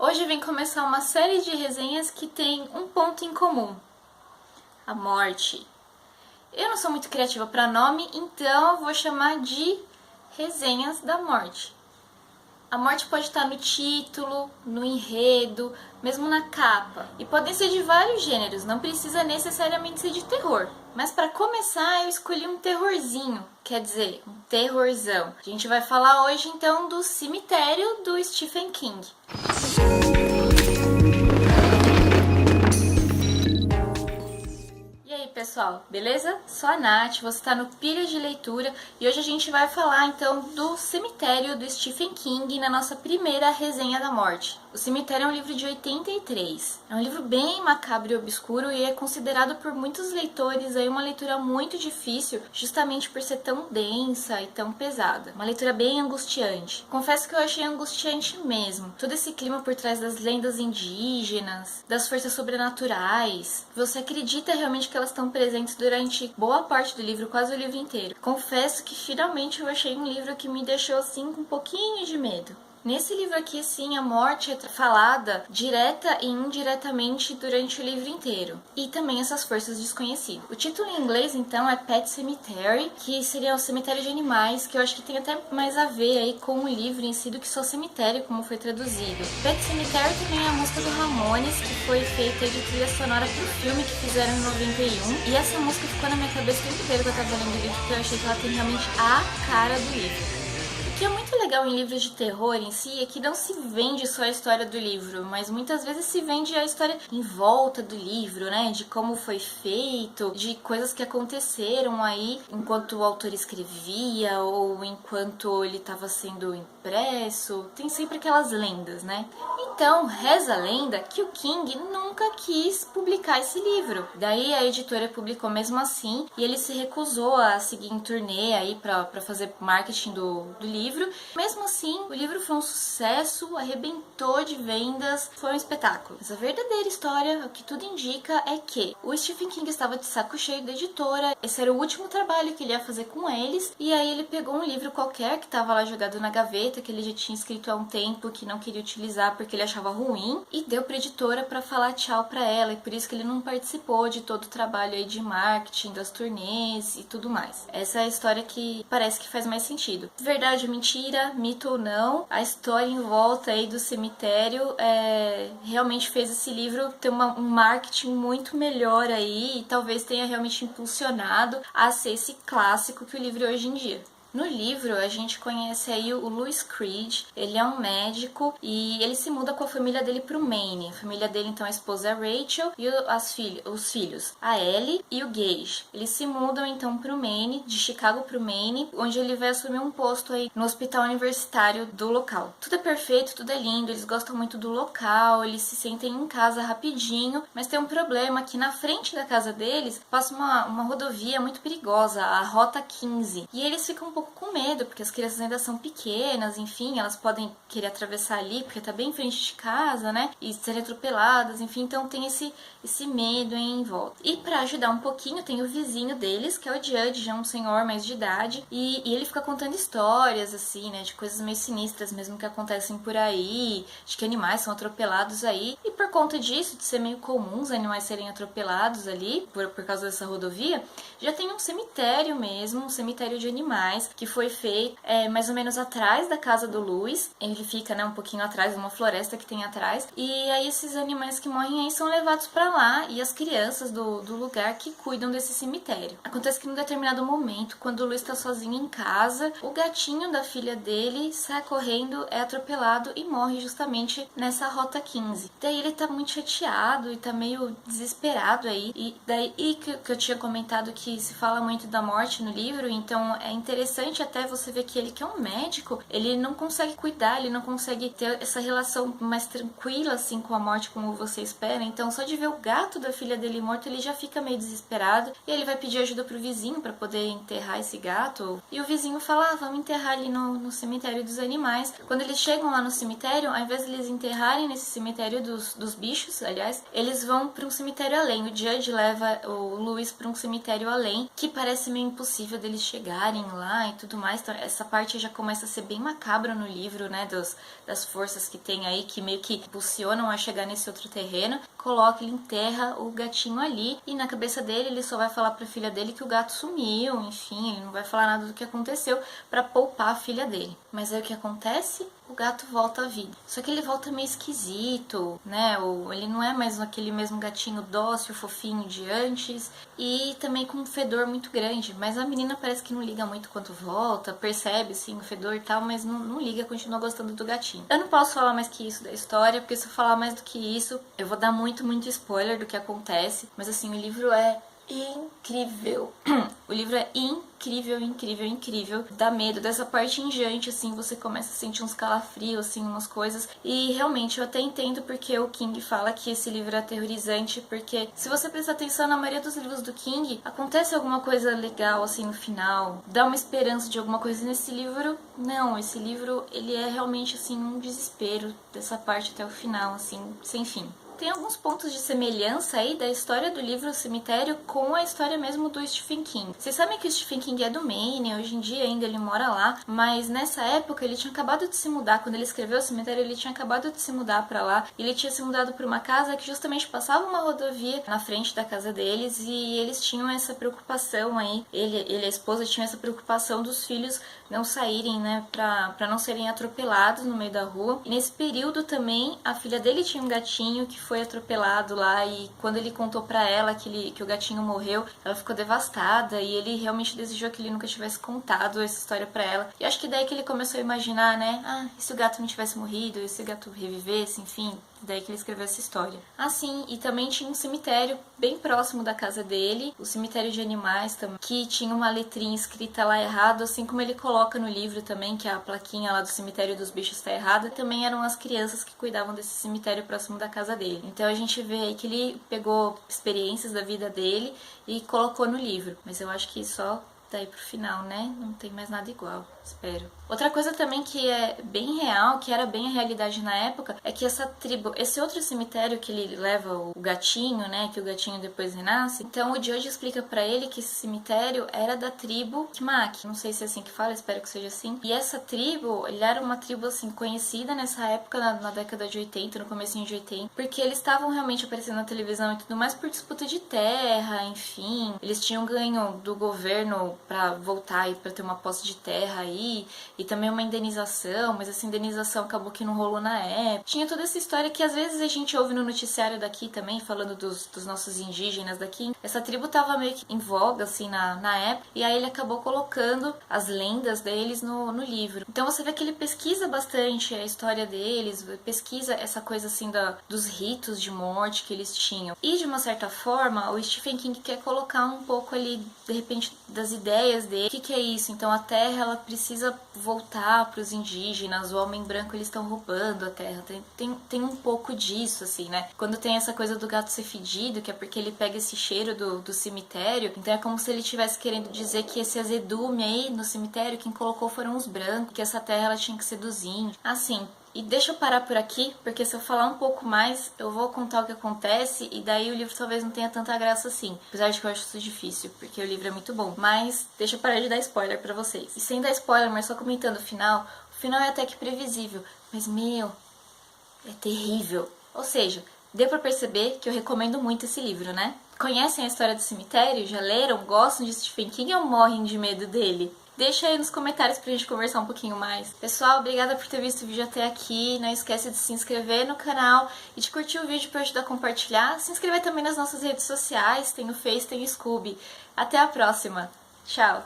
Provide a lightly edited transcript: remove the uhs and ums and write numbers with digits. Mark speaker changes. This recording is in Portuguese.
Speaker 1: Hoje vem começar uma série de resenhas que tem um ponto em comum: a morte. Eu não sou muito criativa para nome, então eu vou chamar de resenhas da morte. A morte pode estar no título, no enredo, mesmo na capa. E podem ser de vários gêneros, não precisa necessariamente ser de terror. Mas para começar, eu escolhi um terrorzinho, quer dizer, um terrorzão. A gente vai falar hoje então do Cemitério do Stephen King. E aí pessoal, beleza? Sou a Nath, você está no Pilha de Leitura e hoje a gente vai falar então do Cemitério do Stephen King na nossa primeira resenha da morte. O Cemitério é um livro de 83, é um livro bem macabro e obscuro e é considerado por muitos leitores aí uma leitura muito difícil, justamente por ser tão densa e tão pesada. Uma leitura bem angustiante. Confesso que eu achei angustiante mesmo. Todo esse clima por trás das lendas indígenas, das forças sobrenaturais. Você acredita realmente que elas estão presentes durante boa parte do livro, quase o livro inteiro. Confesso que finalmente eu achei um livro que me deixou assim com um pouquinho de medo. Nesse livro aqui, sim, a morte é falada direta e indiretamente durante o livro inteiro. E também essas forças desconhecidas. O título em inglês, então, é Pet Sematary, que seria o cemitério de animais, que eu acho que tem até mais a ver aí com o livro em si do que só cemitério, como foi traduzido. Pet Sematary também é a música do Ramones, que foi feita de trilha sonora pro filme que fizeram em 91. E essa música ficou na minha cabeça o tempo inteiro que eu tava lendo o livro, porque eu achei que ela tem realmente a cara do livro. O que é muito legal em livros de terror em si é que não se vende só a história do livro, mas muitas vezes se vende a história em volta do livro, né? De como foi feito, de coisas que aconteceram aí enquanto o autor escrevia ou enquanto ele estava sendo impresso. Tem sempre aquelas lendas, né? Então, reza a lenda que o King nunca quis publicar esse livro. Daí a editora publicou mesmo assim e ele se recusou a seguir em turnê aí pra fazer marketing do livro. Mesmo assim, o livro foi um sucesso, arrebentou de vendas, foi um espetáculo. Mas a verdadeira história, o que tudo indica, é que o Stephen King estava de saco cheio da editora, esse era o último trabalho que ele ia fazer com eles, e aí ele pegou um livro qualquer que estava lá jogado na gaveta, que ele já tinha escrito há um tempo, que não queria utilizar porque ele achava ruim, e deu pra editora para falar tchau pra ela, e por isso que ele não participou de todo o trabalho aí de marketing, das turnês e tudo mais. Essa é a história que parece que faz mais sentido. Verdade, mentira, mito ou não, a história em volta aí do cemitério realmente fez esse livro ter um marketing muito melhor aí e talvez tenha realmente impulsionado a ser esse clássico que o livro é hoje em dia. No livro, a gente conhece aí o Louis Creed, ele é um médico e ele se muda com a família dele pro Maine. A família dele, então, a esposa é a Rachel e os filhos, a Ellie e o Gage. Eles se mudam, então, pro Maine, de Chicago pro Maine, onde ele vai assumir um posto aí no hospital universitário do local. Tudo é perfeito, tudo é lindo, eles gostam muito do local, eles se sentem em casa rapidinho, mas tem um problema que na frente da casa deles passa uma rodovia muito perigosa, a Rota 15, e eles ficam um pouco com medo, porque as crianças ainda são pequenas, enfim, elas podem querer atravessar ali, porque tá bem em frente de casa, né, e serem atropeladas, enfim, então tem esse medo em volta. E pra ajudar um pouquinho, tem o vizinho deles, que é o Judge, já um senhor mais de idade, e ele fica contando histórias, assim, né, de coisas meio sinistras mesmo que acontecem por aí, de que animais são atropelados aí, e por conta disso, de ser meio comum os animais serem atropelados ali, por causa dessa rodovia, já tem um cemitério mesmo, um cemitério de animais, que foi feito mais ou menos atrás da casa do Louis. Ele fica, né, um pouquinho atrás, numa floresta que tem atrás. E aí esses animais que morrem aí são levados pra lá e as crianças do lugar que cuidam desse cemitério. Acontece que num determinado momento, quando o Louis tá sozinho em casa, o gatinho da filha dele sai correndo, é atropelado e morre justamente nessa Rota 15. Daí ele tá muito chateado e tá meio desesperado aí. E daí que eu tinha comentado que se fala muito da morte no livro, então é interessante até você ver que ele, que é um médico, ele não consegue cuidar, ele não consegue ter essa relação mais tranquila assim com a morte como você espera. Então só de ver o gato da filha dele morto, ele já fica meio desesperado e ele vai pedir ajuda pro vizinho para poder enterrar esse gato. E o vizinho fala, vamos enterrar ali no cemitério dos animais. Quando eles chegam lá no cemitério, ao invés de eles enterrarem nesse cemitério dos bichos, aliás, eles vão para um cemitério além. O Judge leva o Louis para um cemitério além, que parece meio impossível deles chegarem lá lá e tudo mais. Então, essa parte já começa a ser bem macabra no livro, né? Das forças que tem aí, que meio que impulsionam a chegar nesse outro terreno. Coloca, ele enterra o gatinho ali, e na cabeça dele ele só vai falar pra filha dele que o gato sumiu, enfim, ele não vai falar nada do que aconteceu pra poupar a filha dele. Mas aí o que acontece? O gato volta à vida. Só que ele volta meio esquisito, né? Ele não é mais aquele mesmo gatinho dócil, fofinho de antes. E também com um fedor muito grande. Mas a menina parece que não liga muito quando volta. Percebe, sim, o fedor e tal, mas não liga, continua gostando do gatinho. Eu não posso falar mais que isso da história, porque se eu falar mais do que isso, eu vou dar muito spoiler do que acontece. Mas assim, o livro é incrível. O livro é incrível, incrível, incrível. Dá medo dessa parte em diante, assim, você começa a sentir uns calafrios, assim, umas coisas. E realmente eu até entendo porque o King fala que esse livro é aterrorizante, porque se você prestar atenção na maioria dos livros do King, acontece alguma coisa legal, assim, no final. Dá uma esperança de alguma coisa. E nesse livro, não. Esse livro, ele é realmente, assim, um desespero dessa parte até o final, assim, sem fim. Tem alguns pontos de semelhança aí da história do livro O Cemitério com a história mesmo do Stephen King. Vocês sabem que o Stephen King é do Maine, hoje em dia ainda ele mora lá, mas nessa época ele tinha acabado de se mudar, quando ele escreveu O Cemitério ele tinha acabado de se mudar pra lá, ele tinha se mudado pra uma casa que justamente passava uma rodovia na frente da casa deles, e eles tinham essa preocupação aí, ele e a esposa tinham essa preocupação dos filhos não saírem, né, pra não serem atropelados no meio da rua. E nesse período também a filha dele tinha um gatinho que foi atropelado lá, e quando ele contou pra ela que o gatinho morreu, ela ficou devastada, e ele realmente desejou que ele nunca tivesse contado essa história pra ela. E acho que daí que ele começou a imaginar, né, e se o gato não tivesse morrido, e se o gato revivesse, enfim, daí que ele escreveu essa história. Ah, sim, e também tinha um cemitério bem próximo da casa dele, o cemitério de animais também, que tinha uma letrinha escrita lá errado, assim como ele coloca no livro também, que a plaquinha lá do cemitério dos bichos tá errada. Também eram as crianças que cuidavam desse cemitério próximo da casa dele. Então a gente vê aí que ele pegou experiências da vida dele e colocou no livro. Mas eu acho que só daí pro final, né? Não tem mais nada igual, espero. Outra coisa também que é bem real, que era bem a realidade na época, é que essa tribo, esse outro cemitério que ele leva o gatinho, né, que o gatinho depois renasce, então o Joji explica pra ele que esse cemitério era da tribo Kimak, não sei se é assim que fala, espero que seja assim, e essa tribo, ele era uma tribo, assim, conhecida nessa época, na década de 80, no comecinho de 80, porque eles estavam realmente aparecendo na televisão e tudo mais por disputa de terra, enfim, eles tinham ganho do governo pra voltar e pra ter uma posse de terra aí, e também uma indenização, mas essa indenização acabou que não rolou na época. Tinha toda essa história que às vezes a gente ouve no noticiário daqui também, falando dos nossos indígenas daqui. Essa tribo tava meio que em voga, assim, na época, e aí ele acabou colocando as lendas deles no livro. Então você vê que ele pesquisa bastante a história deles, pesquisa essa coisa, assim, dos ritos de morte que eles tinham. E, de uma certa forma, o Stephen King quer colocar um pouco ali, de repente, das ideias dele. O que é isso? Então a terra, ela precisa voltar para os indígenas, o homem branco, eles estão roubando a terra. Tem um pouco disso, assim, né? Quando tem essa coisa do gato ser fedido, que é porque ele pega esse cheiro do cemitério, então é como se ele estivesse querendo dizer que esse azedume aí no cemitério, quem colocou foram os brancos, que essa terra ela tinha que ser dos índios. Assim, e deixa eu parar por aqui, porque se eu falar um pouco mais, eu vou contar o que acontece, e daí o livro talvez não tenha tanta graça assim. Apesar de que eu acho isso difícil, porque o livro é muito bom. Mas deixa eu parar de dar spoiler pra vocês. E sem dar spoiler, mas só comentando o final é até que previsível. Mas, meu, é terrível. Ou seja, deu pra perceber que eu recomendo muito esse livro, né? Conhecem a história do cemitério? Já leram? Gostam de Stephen King ou morrem de medo dele? Deixa aí nos comentários pra gente conversar um pouquinho mais. Pessoal, obrigada por ter visto o vídeo até aqui. Não esquece de se inscrever no canal e de curtir o vídeo pra ajudar a compartilhar. Se inscrever também nas nossas redes sociais, tem o Face, tem o Scooby. Até a próxima. Tchau!